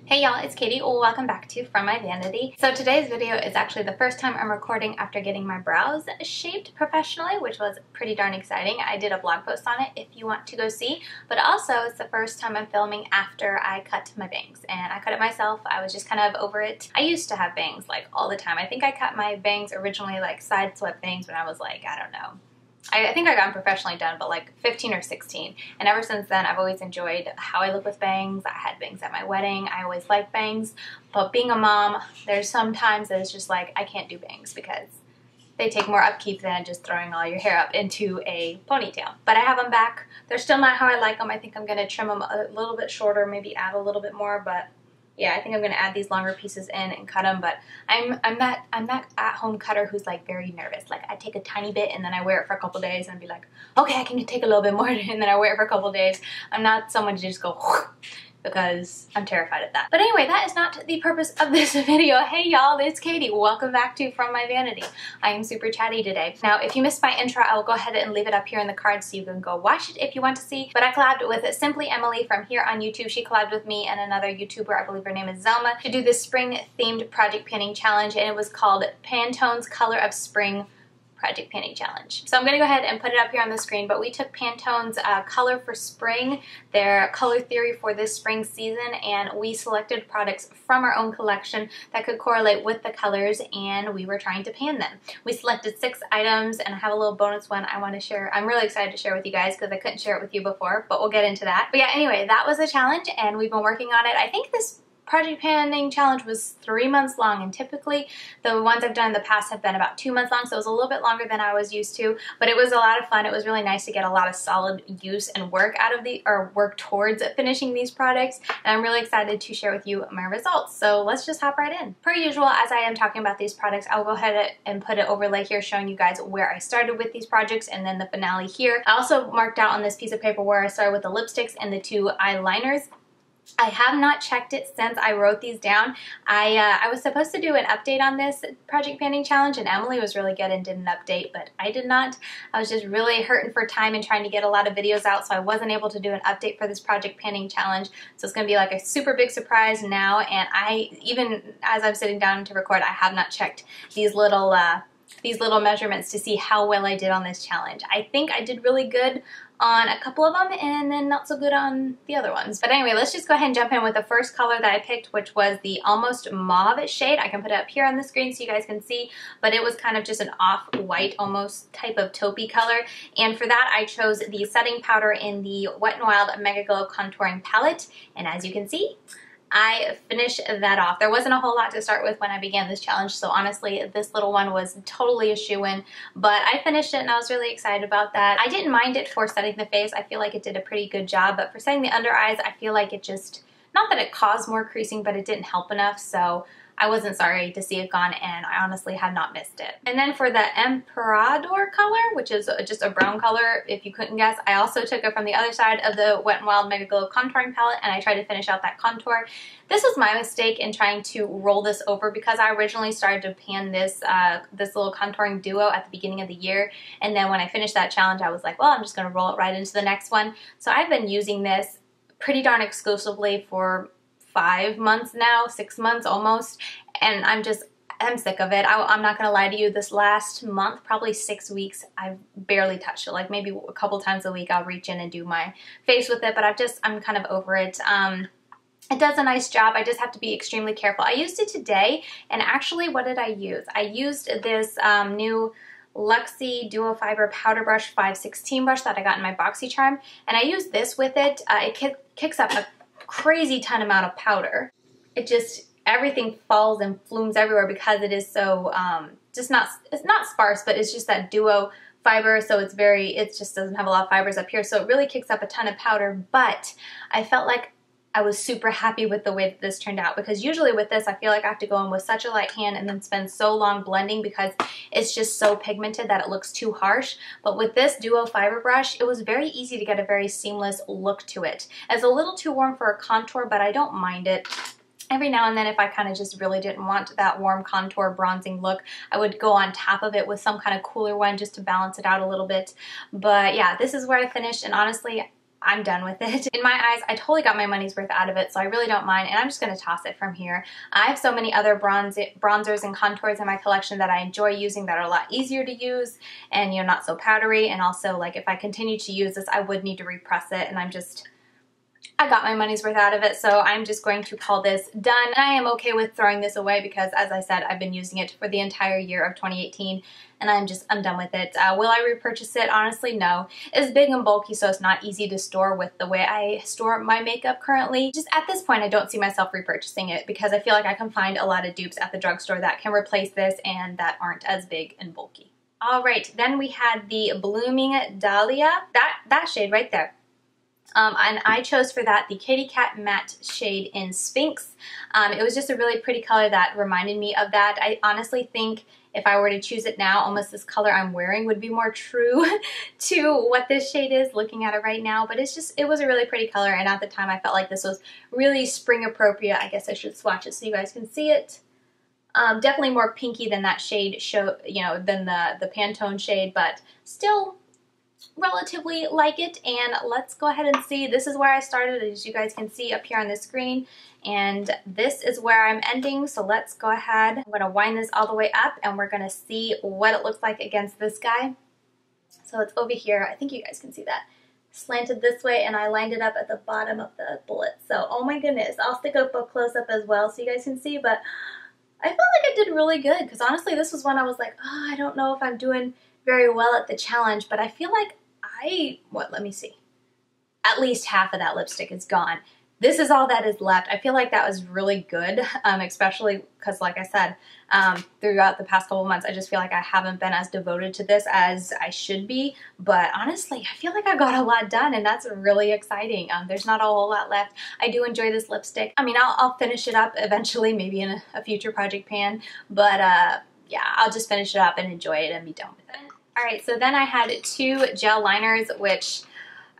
Hey y'all, it's Katie. Welcome back to From My Vanity. So today's video is actually the first time I'm recording after getting my brows shaped professionally, which was pretty darn exciting. I did a blog post on it if you want to go see, but also it's the first time I'm filming after I cut my bangs, and I cut it myself. I was just kind of over it. I used to have bangs like all the time. I think I cut my bangs originally like side swept bangs when I was like, I don't know, I think I got them professionally done, but like 15 or 16. And ever since then, I've always enjoyed how I look with bangs. I had bangs at my wedding. I always liked bangs. But being a mom, there's some times that it's just like, I can't do bangs because they take more upkeep than just throwing all your hair up into a ponytail. But I have them back. They're still not how I like them. I think I'm going to trim them a little bit shorter, maybe add a little bit more, but yeah, I think I'm gonna add these longer pieces in and cut them. But I'm that at-home cutter who's like very nervous. Like I take a tiny bit and then I wear it for a couple days and be like, okay, I can take a little bit more, and then I wear it for a couple days. I'm not someone to just go because I'm terrified of that. But anyway, that is not the purpose of this video. Hey y'all, it's Katie. Welcome back to From My Vanity. I am super chatty today. Now, if you missed my intro, I will go ahead and leave it up here in the cards so you can go watch it if you want to see. But I collabed with Simply Emilee from here on YouTube. She collabed with me and another YouTuber, I believe her name is Zelma, to do this spring-themed project panning challenge, and it was called Pantone's Color of Spring Project Panning Challenge. So I'm going to go ahead and put it up here on the screen, but we took Pantone's Color for Spring, their color theory for this spring season, and we selected products from our own collection that could correlate with the colors, and we were trying to pan them. We selected 6 items, and I have a little bonus one I want to share. I'm really excited to share with you guys because I couldn't share it with you before, but we'll get into that. But yeah, anyway, that was a challenge, and we've been working on it. I think this project panning challenge was 3 months long, and typically the ones I've done in the past have been about 2 months long, so it was a little bit longer than I was used to, but it was a lot of fun. It was really nice to get a lot of solid use and work out of work towards finishing these products, and I'm really excited to share with you my results. So let's just hop right in. Per usual, as I am talking about these products, I'll go ahead and put an overlay here showing you guys where I started with these projects and then the finale here. I also marked out on this piece of paper where I started with the lipsticks and the 2 eyeliners. I have not checked it since I wrote these down. I was supposed to do an update on this project panning challenge, and Emilee was really good and did an update, but I did not. I was just really hurting for time and trying to get a lot of videos out, so I wasn't able to do an update for this project panning challenge. So it's going to be like a super big surprise now, and even as I'm sitting down to record, I have not checked these little measurements to see how well I did on this challenge. I think I did really good on a couple of them and then not so good on the other ones. But anyway, let's just go ahead and jump in with the first color that I picked, which was the almost mauve shade. I can put it up here on the screen so you guys can see, but it was kind of just an off-white almost type of taupey color. And for that, I chose the setting powder in the Wet n Wild MegaGlo contouring palette. And as you can see, I finished that off. There wasn't a whole lot to start with when I began this challenge, so honestly, this little one was totally a shoo-in, but I finished it and I was really excited about that. I didn't mind it for setting the face. I feel like it did a pretty good job, but for setting the under eyes, I feel like it just, not that it caused more creasing, but it didn't help enough, so I wasn't sorry to see it gone, and I honestly had not missed it. And then for the Emperador color, which is just a brown color, if you couldn't guess, I also took it from the other side of the Wet n Wild MegaGlo contouring palette, and I tried to finish out that contour. This was my mistake in trying to roll this over because I originally started to pan this little contouring duo at the beginning of the year, and then when I finished that challenge, I was like, well, I'm just going to roll it right into the next one. So I've been using this pretty darn exclusively for 5 months now, 6 months almost, and I'm sick of it. I'm not gonna lie to you, this last month, probably 6 weeks, I've barely touched it. Like maybe a couple times a week I'll reach in and do my face with it, but I'm kind of over it. It does a nice job. I just have to be extremely careful. I used it today, and actually what did I use? I used this new Luxie Duo Fiber Powder Brush 516 brush that I got in my BoxyCharm, and I used this with it. It kicks up a crazy ton amount of powder. It just, everything falls and flumes everywhere because it is so it's not sparse, but it's just that duo fiber, so it just doesn't have a lot of fibers up here, so it really kicks up a ton of powder. But I felt like I was super happy with the way that this turned out, because usually with this I feel like I have to go in with such a light hand and then spend so long blending because it's just so pigmented that it looks too harsh. But with this duo fiber brush, it was very easy to get a very seamless look to it. It's a little too warm for a contour, but I don't mind it. Every now and then, if I kind of just really didn't want that warm contour bronzing look, I would go on top of it with some kind of cooler one just to balance it out a little bit. But yeah, this is where I finished, and honestly, I'm done with it. In my eyes, I totally got my money's worth out of it, so I really don't mind, and I'm just going to toss it from here. I have so many other bronzers and contours in my collection that I enjoy using that are a lot easier to use and, you know, not so powdery, and also, like, if I continue to use this, I would need to repress it, and I got my money's worth out of it, so I'm just going to call this done. I am okay with throwing this away because, as I said, I've been using it for the entire year of 2018, and I'm done with it. Will I repurchase it? Honestly, no. It's big and bulky, so it's not easy to store with the way I store my makeup currently. Just at this point, I don't see myself repurchasing it because I feel like I can find a lot of dupes at the drugstore that can replace this and that aren't as big and bulky. All right, then we had the Blooming Dahlia, that shade right there. And I chose for that the Katy Kat matte shade in Sphynx. It was just a really pretty color that reminded me of that. I honestly think if I were to choose it now, almost this color I'm wearing would be more true to what this shade is, looking at it right now. But it was a really pretty color, and at the time I felt like this was really spring appropriate. I guess I should swatch it so you guys can see it. Definitely more pinky than that shade than the Pantone shade, but still relatively like it. And let's go ahead and see. This is where I started, as you guys can see up here on the screen, and this is where I'm ending. So let's go ahead. I'm going to wind this all the way up, and we're going to see what it looks like against this guy. So it's over here. I think you guys can see that. Slanted this way, and I lined it up at the bottom of the bullet. So, oh my goodness. I'll stick up a close-up as well so you guys can see, but I felt like I did really good because honestly, this was one I was like, oh, I don't know if I'm doing very well at the challenge, but I feel like let me see. At least half of that lipstick is gone. This is all that is left. I feel like that was really good, especially because, like I said, throughout the past couple months, I just feel like I haven't been as devoted to this as I should be. But honestly, I feel like I got a lot done, and that's really exciting. There's not a whole lot left. I do enjoy this lipstick. I mean, I'll finish it up eventually, maybe in a future project pan. But yeah, I'll just finish it up and enjoy it and be done with it. Alright, so then I had two gel liners, which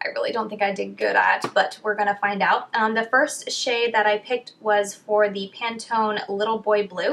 I really don't think I did good at, but we're going to find out. The first shade that I picked was for the Pantone Little Boy Blue,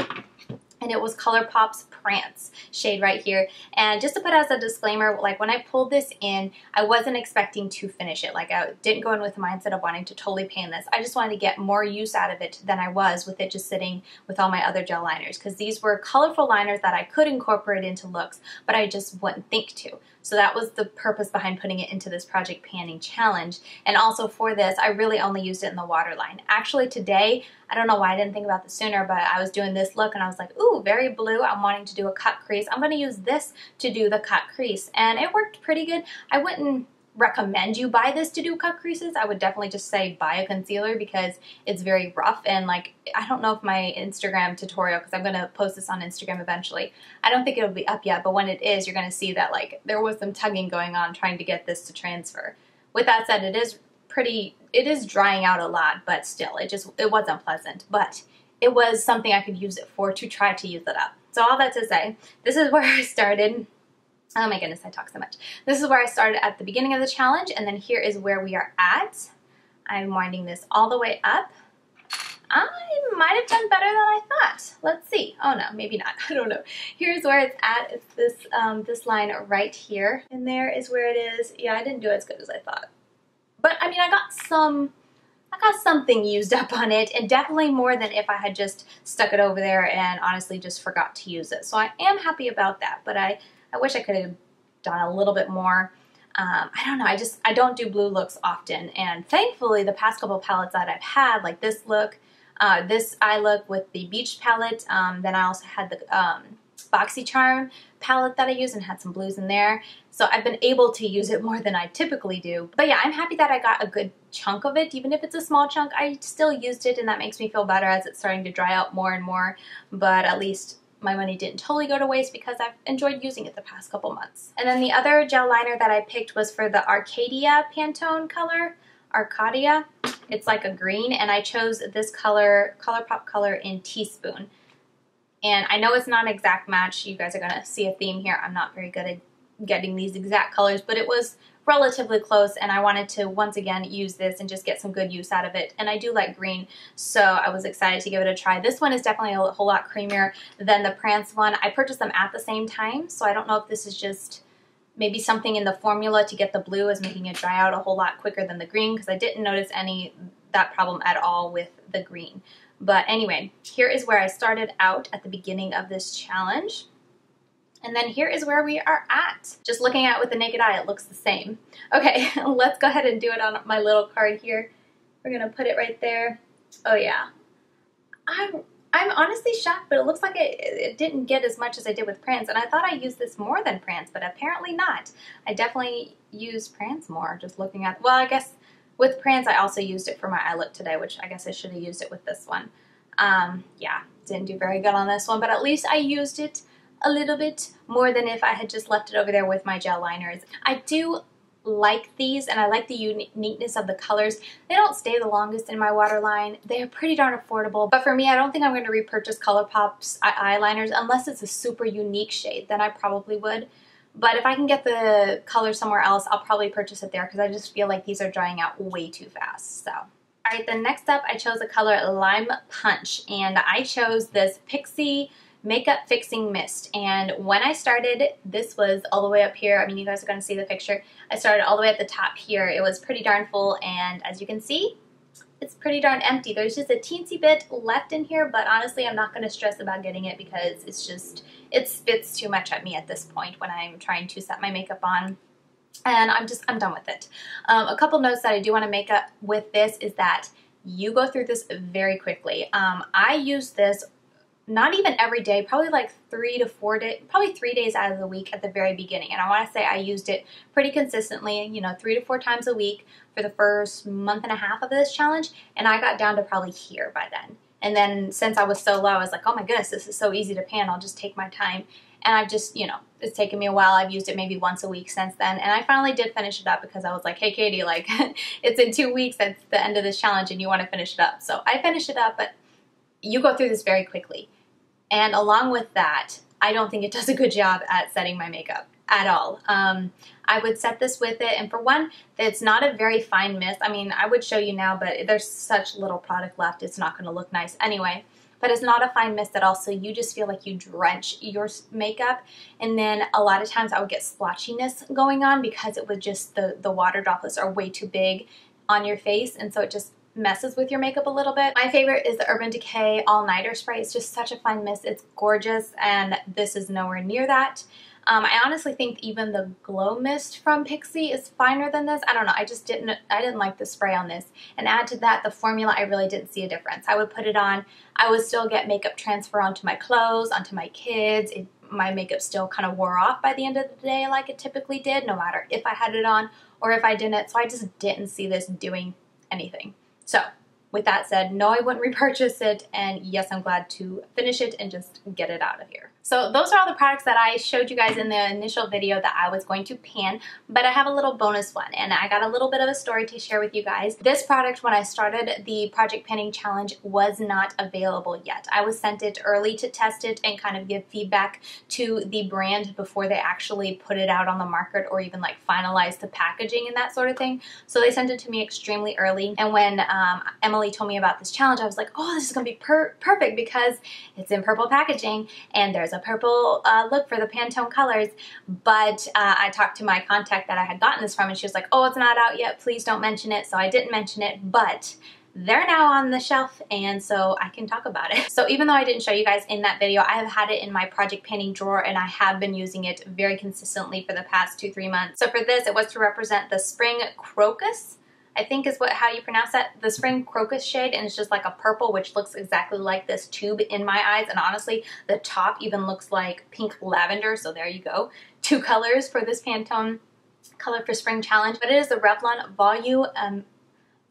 and it was Colourpop's Prance shade right here. And just to put as a disclaimer, like when I pulled this in, I wasn't expecting to finish it. Like I didn't go in with the mindset of wanting to totally pan this. I just wanted to get more use out of it than I was with it just sitting with all my other gel liners, because these were colorful liners that I could incorporate into looks, but I just wouldn't think to. So that was the purpose behind putting it into this project panning challenge. And also for this, I really only used it in the waterline. Actually today, I don't know why I didn't think about this sooner, but I was doing this look and I was like, ooh, very blue. I'm wanting to do a cut crease. I'm going to use this to do the cut crease. And it worked pretty good. I wouldn't recommend you buy this to do cut creases. I would definitely just say buy a concealer because it's very rough, and like I don't know if my Instagram tutorial, because I'm going to post this on Instagram eventually, I don't think it'll be up yet, but when it is, you're going to see that like there was some tugging going on trying to get this to transfer. With that said, it is drying out a lot, but still it wasn't pleasant, but it was something I could use it for to try to use it up. So all that to say, this is where I started. Oh my goodness, I talk so much. This is where I started at the beginning of the challenge, and then here is where we are at. I'm winding this all the way up. I might have done better than I thought. Let's see. Oh no, maybe not. I don't know. Here's where it's at. It's this this line right here. And there is where it is. Yeah, I didn't do as good as I thought. But I mean, I got something used up on it, and definitely more than if I had just stuck it over there and honestly just forgot to use it. So I am happy about that, but I wish I could have done a little bit more. I don't know, I don't do blue looks often, and thankfully the past couple palettes that I've had, like this look, this eye look with the Beach palette, then I also had the BoxyCharm palette that I used and had some blues in there. So I've been able to use it more than I typically do. But yeah, I'm happy that I got a good chunk of it. Even if it's a small chunk, I still used it, and that makes me feel better as it's starting to dry out more and more. But at least my money didn't totally go to waste because I've enjoyed using it the past couple months. And then the other gel liner that I picked was for the Arcadia Pantone color. Arcadia. It's like a green, and I chose this color, Colourpop color in Teaspoon. And I know it's not an exact match. You guys are going to see a theme here. I'm not very good at getting these exact colors, but it was relatively close, and I wanted to once again use this and just get some good use out of it. And I do like green, so I was excited to give it a try. This one is definitely a whole lot creamier than the Prance one. I purchased them at the same time, so I don't know if this is just maybe something in the formula to get the blue is making it dry out a whole lot quicker than the green, because I didn't notice that problem at all with the green. But anyway, here is where I started out at the beginning of this challenge. And then here is where we are at. Just looking at it with the naked eye, it looks the same. Okay, let's go ahead and do it on my little card here. We're gonna put it right there. Oh yeah. I'm honestly shocked, but it looks like it didn't get as much as I did with Prance, and I thought I used this more than Prance, but apparently not. I definitely used Prance more, just looking at, well, I guess with Prance I also used it for my eye look today, which I guess I should have used it with this one. Yeah, didn't do very good on this one, but at least I used it a little bit more than if I had just left it over there with my gel liners. I do like these, and I like the uniqueness of the colors. They don't stay the longest in my waterline. They're pretty darn affordable, but for me, I don't think I'm going to repurchase Colourpop's eyeliners unless it's a super unique shade. Then I probably would. But if I can get the color somewhere else, I'll probably purchase it there, because I just feel like these are drying out way too fast. So, alright, then next up I chose the color Lime Punch, and I chose this Pixi Makeup Fixing Mist. And when I started, this was all the way up here. I mean, you guys are going to see the picture. I started all the way at the top here. It was pretty darn full, and as you can see, it's pretty darn empty. There's just a teensy bit left in here, but honestly, I'm not going to stress about getting it, because it's just, it spits too much at me at this point when I'm trying to set my makeup on. And I'm done with it. A couple notes that I do want to make up with this is that you go through this very quickly. I use this not even every day, probably like 3 to 4 days, probably 3 days out of the week at the very beginning. And I want to say I used it pretty consistently, you know, 3 to 4 times a week for the first month and a half of this challenge. And I got down to probably here by then. And then since I was so low, I was like, oh my goodness, this is so easy to pan. I'll just take my time. And I've just, you know, it's taken me a while. I've used it maybe once a week since then. And I finally did finish it up, because I was like, hey, Katie, like, it's in 2 weeks. That's the end of this challenge and you want to finish it up. So I finished it up, but you go through this very quickly. And along with that, I don't think it does a good job at setting my makeup at all. I would set this with it, and for one, it's not a very fine mist. I mean, I would show you now, but there's such little product left, it's not going to look nice anyway. But it's not a fine mist at all, so you just feel like you drench your makeup. And then a lot of times I would get splotchiness going on, because it would just, the water droplets are way too big on your face, and so it just messes with your makeup a little bit. My favorite is the Urban Decay All Nighter Spray. It's just such a fine mist. It's gorgeous, and this is nowhere near that. I honestly think even the Glow Mist from Pixi is finer than this. I don't know. I didn't like the spray on this. And add to that, the formula, I really didn't see a difference. I would put it on. I would still get makeup transfer onto my clothes, onto my kids. My makeup still kind of wore off by the end of the day like it typically did, no matter if I had it on or if I didn't. So I just didn't see this doing anything. So, with that said, no, I wouldn't repurchase it, and yes, I'm glad to finish it and just get it out of here. So those are all the products that I showed you guys in the initial video that I was going to pan, but I have a little bonus one, and I got a little bit of a story to share with you guys. This product, when I started the Project Panning Challenge, was not available yet. I was sent it early to test it and kind of give feedback to the brand before they actually put it out on the market or even like finalize the packaging and that sort of thing. So they sent it to me extremely early, and when Emilee told me about this challenge, I was like, oh, this is going to be perfect, because it's in purple packaging and there's a purple look for the Pantone Colors. But I talked to my contact that I had gotten this from, and she was like, oh, it's not out yet, please don't mention it. So I didn't mention it, but they're now on the shelf, and so I can talk about it. So even though I didn't show you guys in that video, I have had it in my Project Panning drawer, and I have been using it very consistently for the past 2-3 months. So for this, it was to represent the Spring Crocus, I think is how you pronounce that, the Spring Crocus shade, and it's just like a purple, which looks exactly like this tube in my eyes, and honestly, the top even looks like pink lavender, so there you go. 2 colors for this Pantone Color for Spring Challenge, but it is the Revlon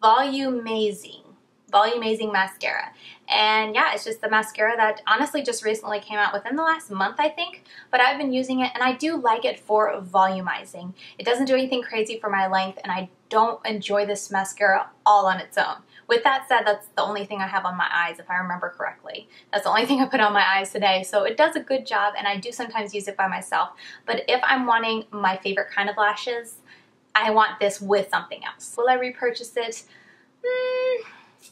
Volumazing mascara. And yeah, it's just the mascara that honestly just recently came out within the last month, I think, but I've been using it and I do like it for volumizing. It doesn't do anything crazy for my length, and I don't enjoy this mascara all on its own. With that said, that's the only thing I have on my eyes, if I remember correctly. That's the only thing I put on my eyes today, so it does a good job, and I do sometimes use it by myself. But if I'm wanting my favorite kind of lashes, I want this with something else. Will I repurchase it?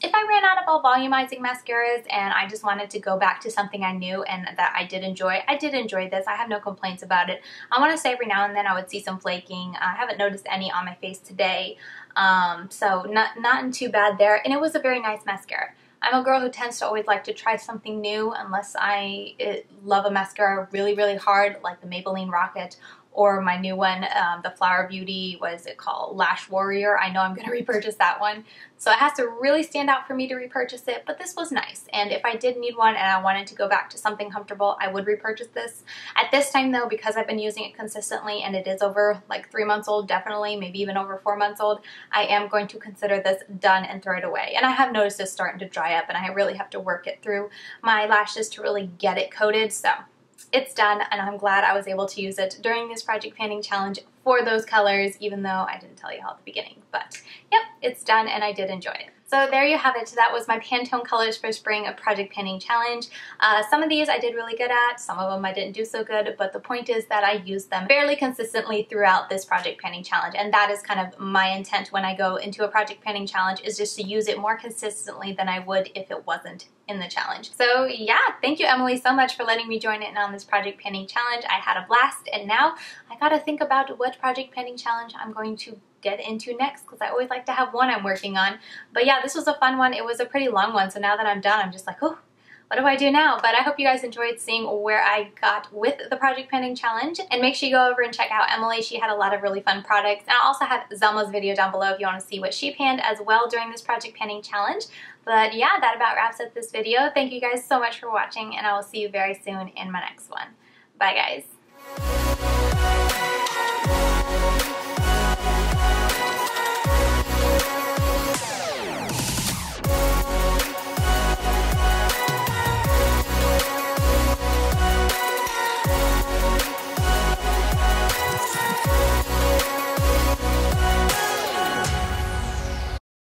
if I ran out of all volumizing mascaras and I just wanted to go back to something I knew and that I did enjoy this. I have no complaints about it. I want to say every now and then I would see some flaking. I haven't noticed any on my face today, so not too bad there. And it was a very nice mascara. I'm a girl who tends to always like to try something new unless I love a mascara really, really hard, like the Maybelline Rocket, or my new one, the Flower Beauty, what is it called? Lash Warrior. I know I'm going to repurchase that one. So it has to really stand out for me to repurchase it, but this was nice. And if I did need one and I wanted to go back to something comfortable, I would repurchase this. At this time though, because I've been using it consistently and it is over like 3 months old, definitely, maybe even over 4 months old, I am going to consider this done and throw it away. And I have noticed it's starting to dry up and I really have to work it through my lashes to really get it coated. So it's done, and I'm glad I was able to use it during this Project Panning Challenge for those colors, even though I didn't tell you how at the beginning. But yep, it's done, and I did enjoy it. So there you have it. That was my Pantone Colors for Spring Project Panning Challenge. Some of these I did really good at, some of them I didn't do so good, but the point is that I used them fairly consistently throughout this Project Panning Challenge, and that is kind of my intent when I go into a Project Panning Challenge, is just to use it more consistently than I would if it wasn't in the challenge. So yeah, thank you Emilee so much for letting me join in on this Project Panning Challenge. I had a blast, and now I gotta think about what Project Panning Challenge I'm going to get into next, because I always like to have one I'm working on. But yeah, this was a fun one. It was a pretty long one, so now that I'm done, I'm just like, oh, what do I do now? But I hope you guys enjoyed seeing where I got with the Project Panning Challenge. And make sure you go over and check out Emilee. She had a lot of really fun products. And I'll also have Zelma's video down below if you want to see what she panned as well during this Project Panning Challenge. But yeah, that about wraps up this video. Thank you guys so much for watching, and I will see you very soon in my next one. Bye guys.